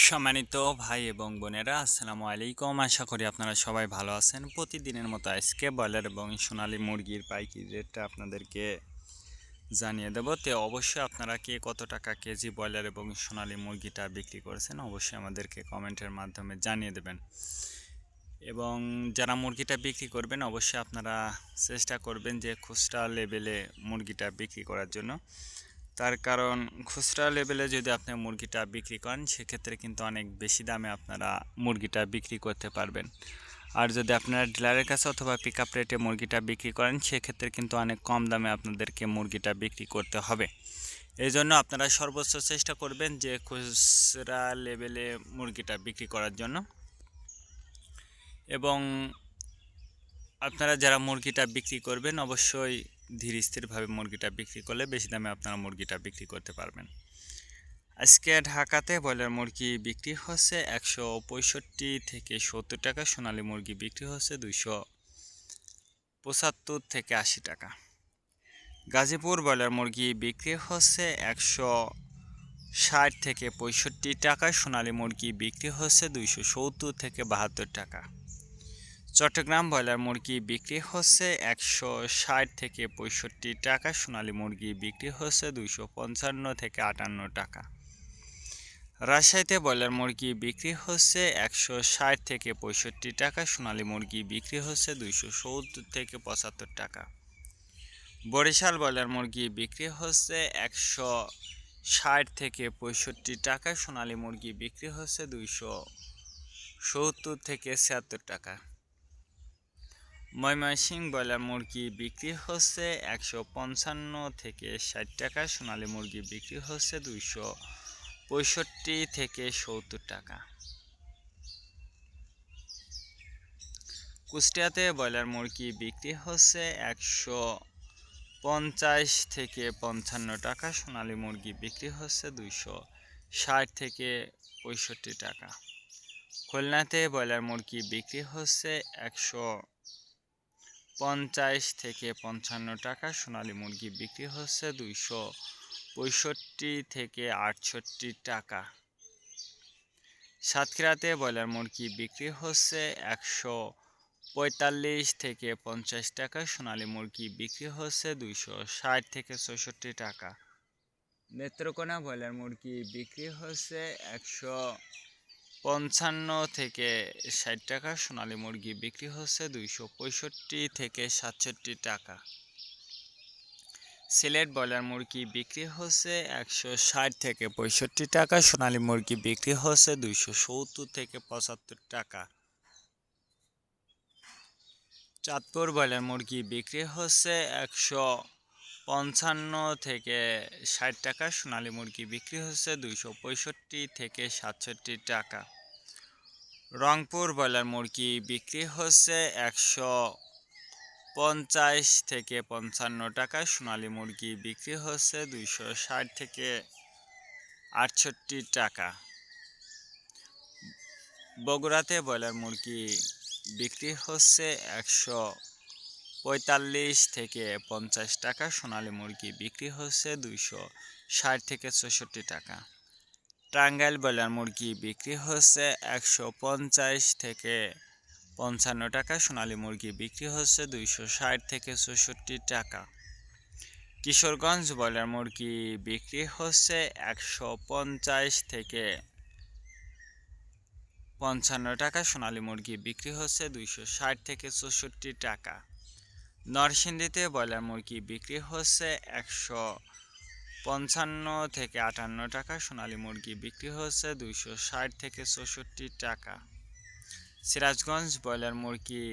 সম্মানিত ভাই এবং বোনেরা, আসসালামু আলাইকুম। আশা করি আপনারা সবাই ভালো আছেন। প্রতিদিনের মতো আজকে ব্রয়লার এবং সোনালী মুরগির পাইকারি রেটটা আপনাদেরকে জানিয়ে দেব। অবশ্যই আপনারা কে কত টাকা কেজি ব্রয়লার এবং সোনালী মুরগিটা বিক্রি করেছেন অবশ্যই আমাদেরকে কমেন্টের মাধ্যমে জানিয়ে দেবেন। এবং যারা মুরগিটা বিক্রি করবেন অবশ্যই আপনারা চেষ্টা করবেন যে খুচরা লেভেলে মুরগিটা বিক্রি করার জন্য। তার কারণ খুচরা লেভেলে যদি আপনি মুরগিটা বিক্রি করেন সেক্ষেত্রে কিন্তু অনেক বেশি দামে আপনারা মুরগিটা বিক্রি করতে পারবেন। আর যদি আপনারা ডিলারের কাছে অথবা পিক আপ রেটে মুরগিটা বিক্রি করেন সেক্ষেত্রে কিন্তু অনেক কম দামে আপনাদেরকে মুরগিটা বিক্রি করতে হবে। এই জন্য আপনারা সর্বোচ্চ চেষ্টা করবেন যে খুচরা লেভেলে মুরগিটা বিক্রি করার জন্য। এবং আপনারা যারা মুরগিটা বিক্রি করবেন অবশ্যই ধীর স্থিরভাবে মুরগিটা বিক্রি করলে বেশি দামে আপনারা মুরগিটা বিক্রি করতে পারবেন। আজকে ঢাকাতে ব্রয়লার মুরগি বিক্রি হচ্ছে 165 থেকে 70 টাকা, সোনালী মুরগি বিক্রি হচ্ছে 275 থেকে 80 টাকা। গাজীপুর ব্রয়লার মুরগি বিক্রি হচ্ছে 160 থেকে 65 টাকা, সোনালী মুরগি বিক্রি হচ্ছে 270 থেকে 72 টাকা। চট্টগ্রাম ব্রয়লার মুরগি বিক্রি হচ্ছে 160 থেকে 65 টাকা, সোনালী মুরগি বিক্রি হচ্ছে 255 থেকে 58 টাকা। রাজশাহীতে ব্রয়লার মুরগি বিক্রি হচ্ছে 160 থেকে 65 টাকা, সোনালী মুরগি বিক্রি হচ্ছে 270 থেকে 75 টাকা। বরিশাল ব্রয়লার মুরগি বিক্রি হচ্ছে 160 থেকে 65 টাকা, সোনালী মুরগি বিক্রি হচ্ছে 270 থেকে 76 টাকা। ময়মনসিংহ ব্রয়লার মুরগি বিক্রি হচ্ছে 155 থেকে 60 টাকা, সোনালী মুরগি বিক্রি হচ্ছে 265 থেকে 70 টাকা। কুষ্টিয়াতে ব্রয়লার মুরগি বিক্রি হচ্ছে 150 থেকে 55 টাকা, সোনালী মুরগি বিক্রি হচ্ছে 260 থেকে 65 টাকা। খুলনাতে ব্রয়লার মুরগি বিক্রি হচ্ছে 150 থেকে 55 টাকা, সোনালী মুরগি বিক্রি হচ্ছে 265 থেকে 68 টাকা। সাতক্ষীরাতে ব্রয়লার মুরগি বিক্রি হচ্ছে 145 থেকে 50 টাকা, সোনালী মুরগি বিক্রি হচ্ছে 260 থেকে 64 টাকা। নেত্রকোনা ব্রয়লার মুরগি বিক্রি হচ্ছে 155 থেকে 60 টাকা, সোনালী মুরগি বিক্রি হচ্ছে 265 থেকে 67 টাকা। সিলেট ব্রয়লার মুরগি বিক্রি হচ্ছে 160 থেকে 65 টাকা, সোনালী মুরগি বিক্রি হচ্ছে 270 থেকে 75 টাকা। চাঁদপুর ব্রয়লার মুরগি বিক্রি হচ্ছে 155 থেকে 60 টাকা, সোনালী মুরগি বিক্রি হচ্ছে 265 থেকে 67 টাকা। রংপুর ব্রয়লার মুরগি বিক্রি হচ্ছে 150 থেকে 55 টাকা, সোনালী মুরগি বিক্রি হচ্ছে 260 থেকে 68 টাকা। বগুড়াতে ব্রয়লার মুরগি বিক্রি হচ্ছে 145 থেকে 50 টাকা, সোনালী মুরগি বিক্রি হচ্ছে 260 থেকে 64 টাকা। টাঙ্গাইল ব্রয়লার মুরগি বিক্রি হচ্ছে 150 থেকে 55 টাকা, সোনালী মুরগি বিক্রি হচ্ছে 260 থেকে 64 টাকা। কিশোরগঞ্জ ব্রয়লার মুরগি বিক্রি হচ্ছে 150 থেকে 55 টাকা, সোনালী মুরগি বিক্রি হচ্ছে 260 থেকে 64 টাকা। নরসিংদীতে ব্রয়লার মুরগি বিক্রি হচ্ছে 155 থেকে 58 টাকা, সোনালী মুরগি বিক্রি হচ্ছে 260 থেকে 64 টাকা। সিরাজগঞ্জ ব্রয়লার মুরগি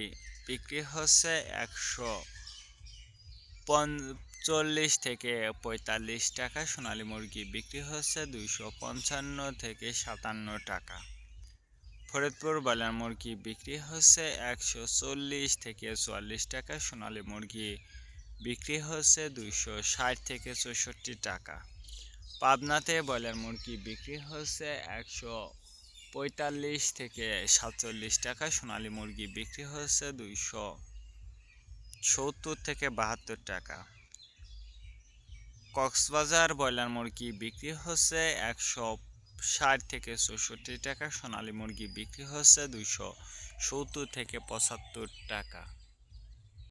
বিক্রি হচ্ছে 140 থেকে 45 টাকা, সোনালী মুরগি বিক্রি হচ্ছে 255 থেকে 57 টাকা। ফরিদপুর ব্রয়লার মুরগি বিক্রি হচ্ছে 140 থেকে 44 টাকা, সোনালী মুরগি বিক্রি হচ্ছে 260 থেকে 64 টাকা। পাবনাতে ব্রয়লার মুরগি বিক্রি হচ্ছে 145 থেকে 47 টাকা, সোনালী মুরগি বিক্রি হচ্ছে 270 থেকে 72 টাকা। কক্সবাজার ব্রয়লার মুরগি বিক্রি হচ্ছে 60 থেকে 64 টাকা। সোনালী মুরগি বিক্রি হচ্ছে 270 থেকে 75 টাকা।